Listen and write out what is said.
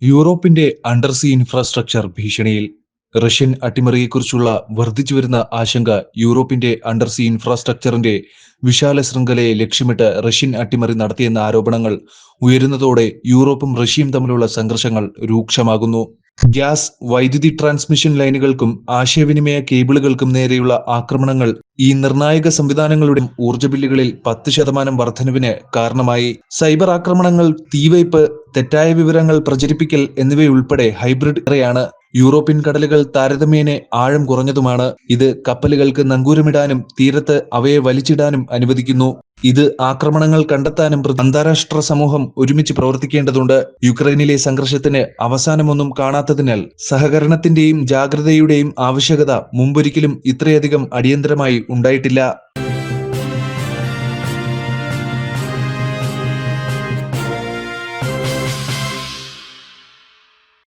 യൂറോപ്പിന്റെ undersea infrastructure ഭീഷണിയിൽ. Russian അട്ടിമറിയെക്കുറിച്ചുള്ള വർദ്ധിച്ചുവരുന്ന ആശങ്ക യൂറോപ്പിന്റെ അണ്ടർസീ ഇൻഫ്രാസ്ട്രക്ചറിന്റെ വിശാല ശൃംഖലയെ ലക്ഷ്യമിട്ട് റഷ്യൻ അട്ടിമറി നടത്തിയെന്ന ആരോപണങ്ങൾ ഉയരുന്നതോടെ യൂറോപ്പും റഷ്യയും തമ്മിലുള്ള സംഘർഷങ്ങൾ രൂക്ഷമാകുന്നു. ഗ്യാസ്, വൈദ്യുതി ട്രാൻസ്മിഷൻ ലൈനുകൾക്കും ആശയവിനിമയ കേബിളുകൾക്കും നേരെയുള്ള ആക്രമണങ്ങൾ ഈ നിർണായക സംവിധാനങ്ങളുടെ ഊർജ്ജ ബില്ലുകളിൽ 10% വർധനവിന് കാരണമായി. സൈബർ ആക്രമണങ്ങൾ, തീവയ്പ്, തെറ്റായ വിവരങ്ങൾ പ്രചരിപ്പിക്കൽ എന്നിവയുൾപ്പെടെ ഹൈബ്രിഡ് ഏറെയാണ്. യൂറോപ്യൻ കടലുകൾ താരതമ്യേന ആഴം കുറഞ്ഞതുമാണ്. ഇത് കപ്പലുകൾക്ക് നങ്കൂരമിടാനും തീരത്ത് അവയെ വലിച്ചിടാനും അനുവദിക്കുന്നു. ഇത് ആക്രമണങ്ങൾ കണ്ടെത്താനും അന്താരാഷ്ട്ര സമൂഹം ഒരുമിച്ച് പ്രവർത്തിക്കേണ്ടതുണ്ട്. യുക്രൈനിലെ സംഘർഷത്തിന് അവസാനമൊന്നും കാണാത്തതിനാൽ സഹകരണത്തിന്റെയും ജാഗ്രതയുടെയും ആവശ്യകത മുമ്പൊരിക്കലും ഇത്രയധികം അടിയന്തരമായി ഉണ്ടായിട്ടില്ല.